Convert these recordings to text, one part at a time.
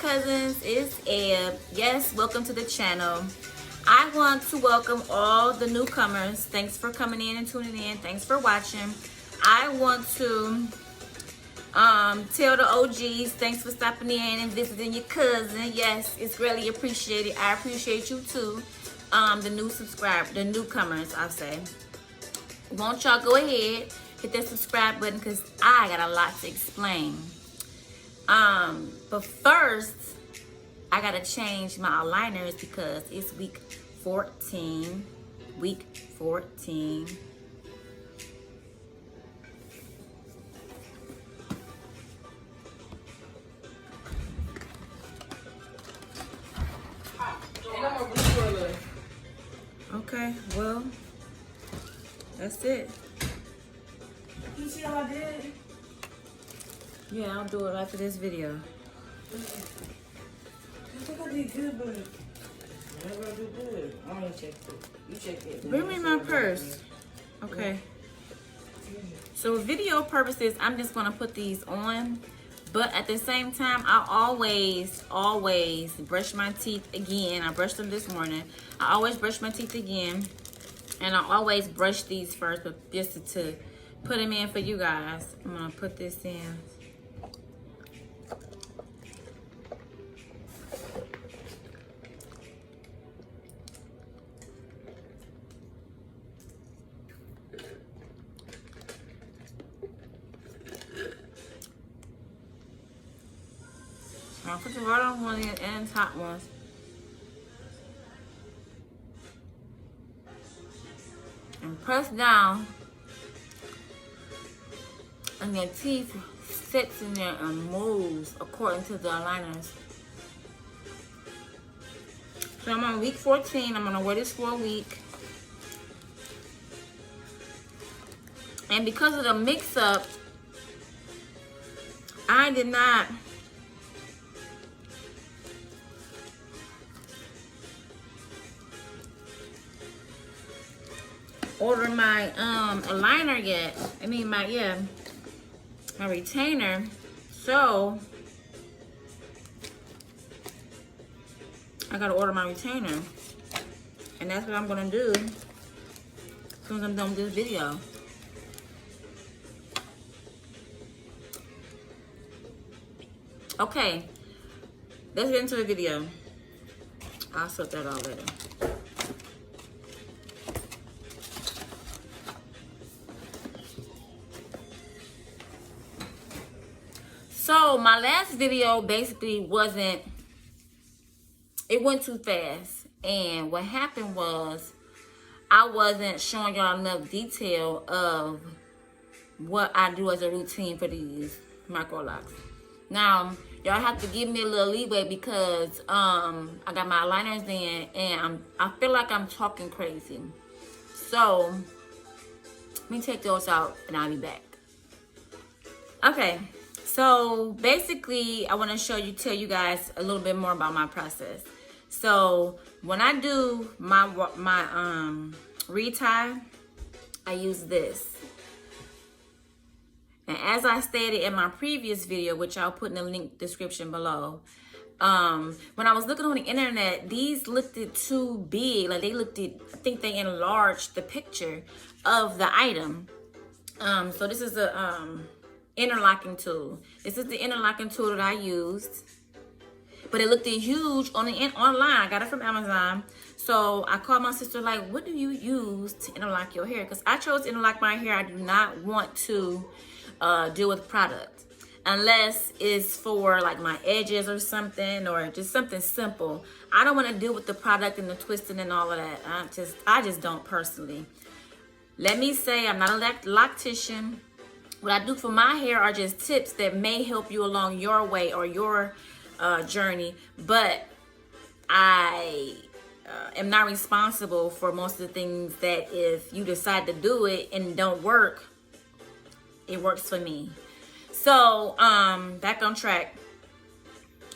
cousins, it's Eb. Yes, welcome to the channel. I want to welcome all the newcomers. Thanks for coming in and tuning in. Thanks for watching. I want to tell the OGs, thanks for stopping in and visiting your cousin. Yes, it's greatly appreciated. I appreciate you too. The newcomers, I'll say. Won't y'all go ahead, hit that subscribe button because I got a lot to explain. But first, I gotta change my aligners because it's week 14. Week 14. Okay, well, that's it. You see how I did? Yeah, I'll do it after this video. I think I did good, but whenever I do good, I'm gonna check it. You check it. Bring me my purse. Okay. So video purposes, I'm just gonna put these on. But at the same time, I always brush my teeth again. I brushed them this morning. I always brush my teeth again. And I always brush these first, but just to put them in for you guys. I'm gonna put this in. I'll put the bottom one in and top ones. And press down. And your teeth sits in there and moves according to the aligners. So I'm on week 14. I'm gonna wear this for a week. And because of the mix up, I did not order my aligner yet. I mean my retainer. So I gotta order my retainer. And that's what I'm gonna do as soon as I'm done with this video. Okay, let's get into the video. I'll sort that out later. So my last video basically it went too fast. And what happened was I wasn't showing y'all enough detail of what I do as a routine for these micro locks. Now, y'all have to give me a little leeway because I got my aligners in and I feel like I'm talking crazy. So let me take those out and I'll be back. Okay. So basically, I want to tell you guys a little bit more about my process. So when I do my retie, I use this. And as I stated in my previous video, which I'll put in the link description below, when I was looking on the internet, these looked too big. Like I think they enlarged the picture of the item. So this is a interlocking tool. This is the interlocking tool that I used, but it looked huge online. I got it from Amazon. So I called my sister like, what do you use to interlock your hair? Because I chose to interlock my hair. I do not want to deal with product unless it's for like my edges or something, or just something simple. I don't want to deal with the product and the twisting and all of that. I just don't personally. Let me say I'm not a loctician. What I do for my hair are just tips that may help you along your way or your journey, but I am not responsible for most of the things that if you decide to do it and don't work, it works for me. So back on track.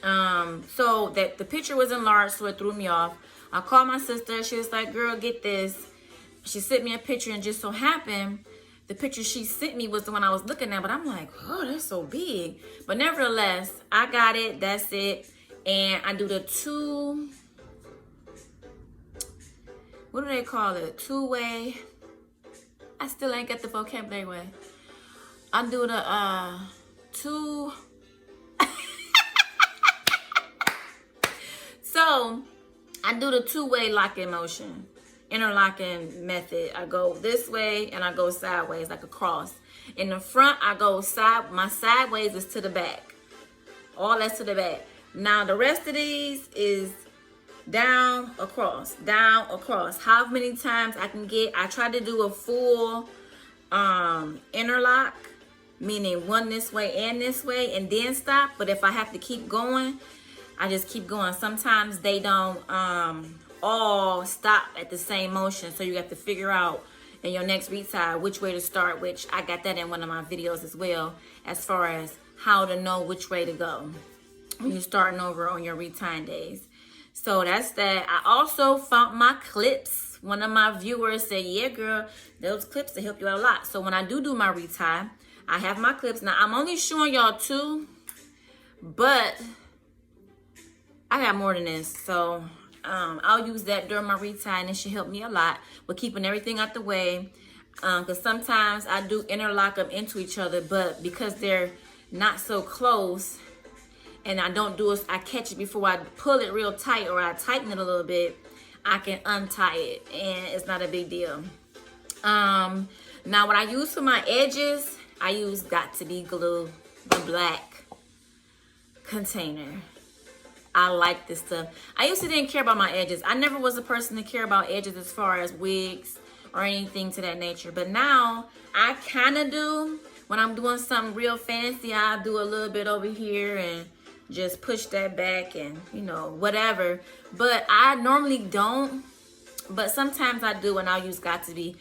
So that the picture was enlarged, so it threw me off. I called my sister. She was like, girl, get this. She sent me a picture, and just so happened the picture she sent me was the one I was looking at, but I'm like, oh, that's so big. But nevertheless, I got it. That's it. And I do the what do they call it? Two-way. I still ain't got the vocabulary way. I do the two. So I do the two-way locking motion, interlocking method. I go this way and I go sideways like a cross. In the front, I go my sideways is to the back. All that's to the back. Now the rest of these is down, across, down, across. How many times I can get. I try to do a full interlock, meaning one this way and this way, and then stop. But if I have to keep going, I just keep going. Sometimes they don't all stop at the same motion, so you have to figure out in your next retie which way to start, which I got that in one of my videos as well, as far as how to know which way to go when you're starting over on your retying days. So that's that. I also found my clips. One of my viewers said, yeah, girl, those clips to help you out a lot. So when I do my retie, I have my clips. Now, I'm only showing y'all 2, but I got more than this. So I'll use that during my retie, and it should help me a lot with keeping everything out the way. Because sometimes I do interlock them into each other, but because they're not so close, and I don't do it, I catch it before I pull it real tight, or I tighten it a little bit, I can untie it, and it's not a big deal. Now what I use for my edges, I use Got To Be Glue, the black container. I like this stuff. I used to didn't care about my edges. I never was a person to care about edges as far as wigs or anything to that nature. But now I kind of do. When I'm doing something real fancy, I'll do a little bit over here and just push that back and, you know, whatever. But I normally don't. But sometimes I do, and I'll use Got To Be.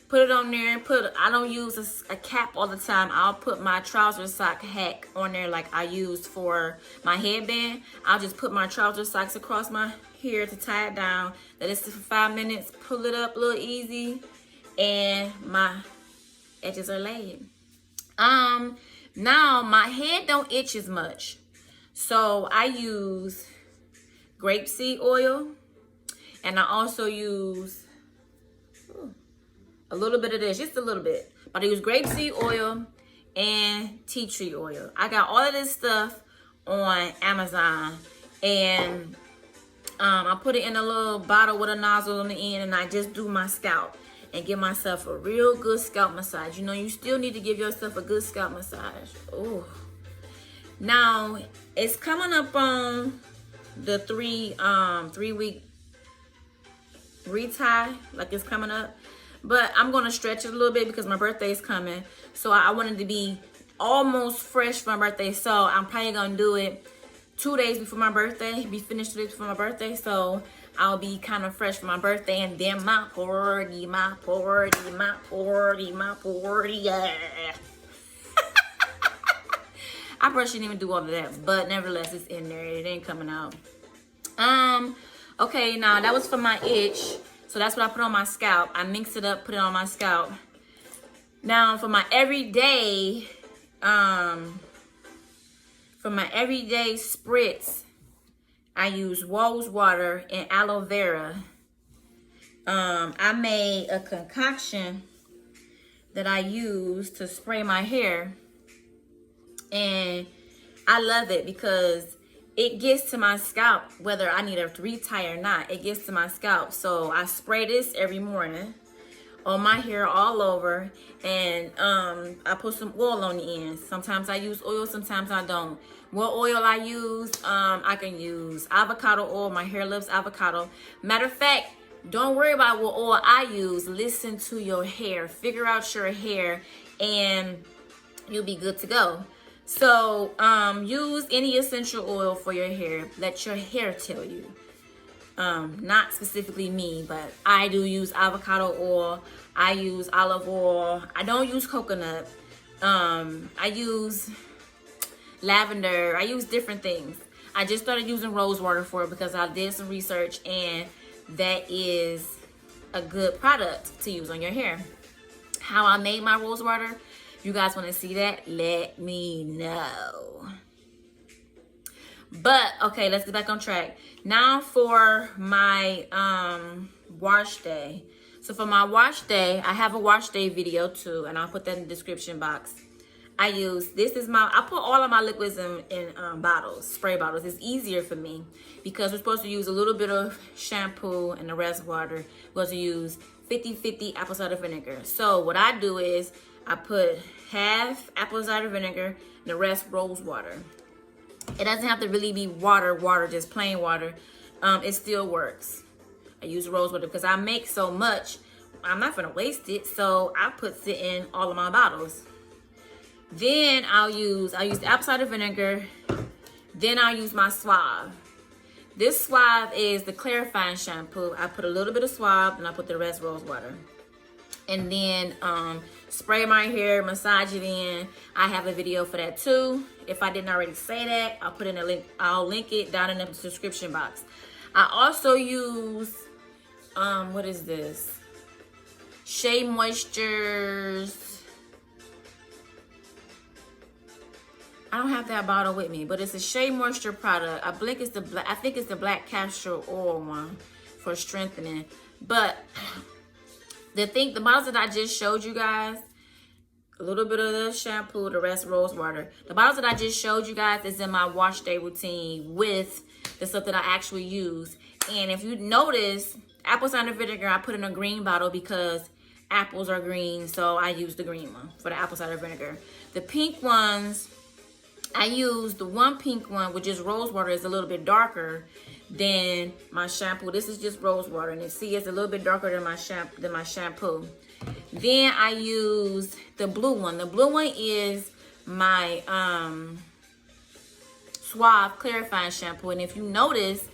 Put it on there. I don't use a cap all the time. I'll put my trouser sock hack on there like I used for my headband. I'll just put my trouser socks across my hair to tie it down. Let it sit for 5 minutes. Pull it up a little easy. And my edges are laid. Now my head don't itch as much. So I use grapeseed oil, and I also use a little bit of this, just a little bit. But I use grapeseed oil and tea tree oil. I got all of this stuff on Amazon, and I put it in a little bottle with a nozzle on the end, and I just do my scalp and give myself a real good scalp massage. You know, you still need to give yourself a good scalp massage. Oh. Now, it's coming up on the 3-week retie, like it's coming up. But I'm going to stretch it a little bit because my birthday is coming. So I wanted to be almost fresh for my birthday. So I'm probably going to do it 2 days before my birthday. Be finished 2 days before my birthday. So I'll be kind of fresh for my birthday. And then my party, yeah. I probably shouldn't even do all of that. But nevertheless, it's in there. It ain't coming out. Okay, now that was for my itch. So that's what I put on my scalp. I mix it up, put it on my scalp. Now for my everyday, spritz, I use rosewater and aloe vera. I made a concoction that I use to spray my hair. And I love it because it gets to my scalp, whether I need a retie or not. It gets to my scalp. So I spray this every morning on my hair all over. And I put some oil on the end. Sometimes I use oil, sometimes I don't. What oil I use? I can use avocado oil. My hair loves avocado. Matter of fact, don't worry about what oil I use. Listen to your hair. Figure out your hair and you'll be good to go. So use any essential oil for your hair. Let your hair tell you. Not specifically me, but I do use avocado oil. I use olive oil. I don't use coconut. I use lavender. I use different things. I just started using rose water for it because I did some research, and that is a good product to use on your hair. How I made my rose water, you guys want to see that? Let me know. But okay, let's get back on track. Now for my wash day. So for my wash day, I have a wash day video too, and I'll put that in the description box. I put all of my liquids in bottles, spray bottles. It's easier for me because we're supposed to use a little bit of shampoo and the rest water. We're supposed to use 50-50 apple cider vinegar. So what I do is I put half apple cider vinegar and the rest rose water. It doesn't have to really be water, just plain water. It still works. I use rose water because I make so much. I'm not gonna waste it, so I put it in all of my bottles. Then I'll use the apple cider vinegar. Then I'll use my Suave. This Suave is the clarifying shampoo. I put a little bit of Suave and I put the rest rose water. And then spray my hair, massage it in. I have a video for that too. If I didn't already say that, I'll put in a link. I'll link it down in the description box. I also use what is this? Shea Moisture's. I don't have that bottle with me, but it's a Shea Moisture product. I think it's the black castor oil one for strengthening. But the bottles that I just showed you guys, a little bit of the shampoo, the rest rose water. The bottles that I just showed you guys is in my wash day routine with the stuff that I actually use. And if you notice, apple cider vinegar I put in a green bottle because apples are green, so I use the green one for the apple cider vinegar. The pink ones, I use the one pink one, which is rose water, is a little bit darker than my shampoo. This is just rose water, and you see it's a little bit darker than my shampoo. Then I use the blue one. The blue one is my Suave clarifying shampoo, and if you notice,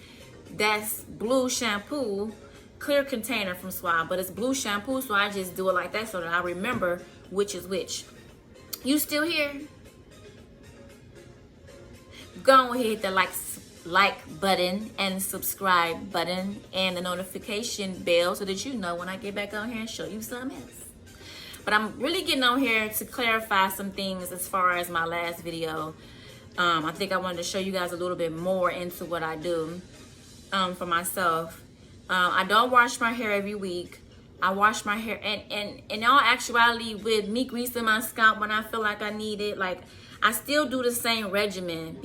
that's blue shampoo, clear container from Suave, but it's blue shampoo, so I just do it like that so that I remember which is which. You still here? Go ahead, hit the like button and subscribe button and the notification bell so that you know when I get back on here and show you something else. But I'm really getting on here to clarify some things as far as my last video. I think I wanted to show you guys a little bit more into what I do for myself. I don't wash my hair every week. I wash my hair, and in all actuality, with me greasing my scalp when I feel like I need it, like I still do the same regimen,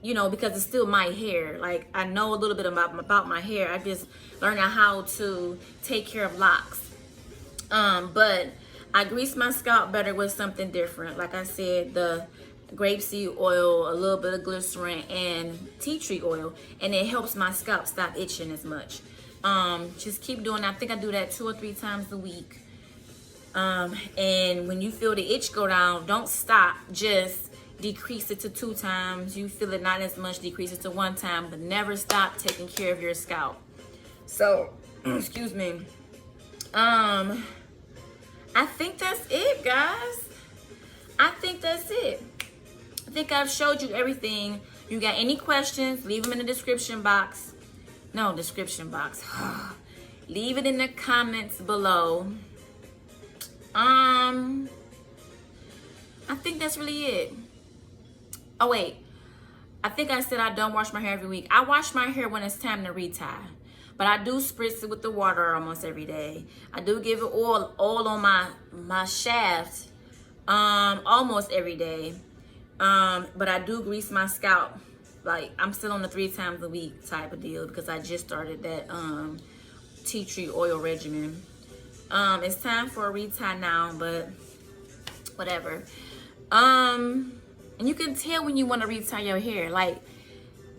because it's still my hair. Like I know a little bit about my hair. I just learned how to take care of locks. But I grease my scalp better with something different. Like I said, the grapeseed oil, a little bit of glycerin, and tea tree oil, and it helps my scalp stop itching as much. Just keep doing that. I think I do that 2 or 3 times a week. And when you feel the itch go down, don't stop. Just decrease it to 2 times. You feel it not as much, decrease it to 1 time, but never stop taking care of your scalp. So, excuse me. I think that's it, guys. I think that's it. I think I've showed you everything. You got any questions, leave them in the description box. No, description box. Leave it in the comments below. I think that's really it. Oh, wait. I think I said I don't wash my hair every week. I wash my hair when it's time to retie. But I do spritz it with the water almost every day. I do give it oil on my shaft almost every day. But I do grease my scalp. Like, I'm still on the 3 times a week type of deal because I just started that tea tree oil regimen. It's time for a retie now, but whatever. And you can tell when you want to retie your hair. Like,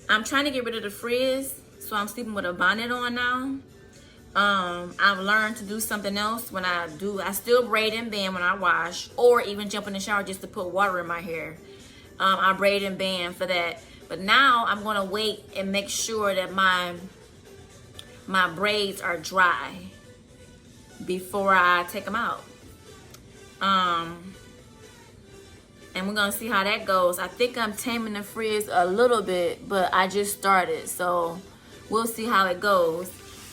I'm trying to get rid of the frizz, so I'm sleeping with a bonnet on now. I've learned to do something else when I still braid and band when I wash, or even jump in the shower just to put water in my hair. I braid and band for that. But now I'm gonna wait and make sure that my braids are dry before I take them out. And we're gonna see how that goes. I think I'm taming the frizz a little bit, but I just started, so we'll see how it goes.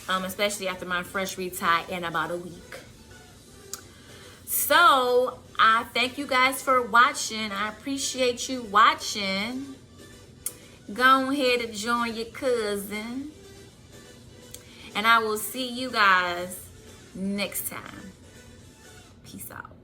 Especially after my fresh retie in about a week. So I thank you guys for watching. I appreciate you watching. Go ahead and join your cousin. And I will see you guys next time. Peace out.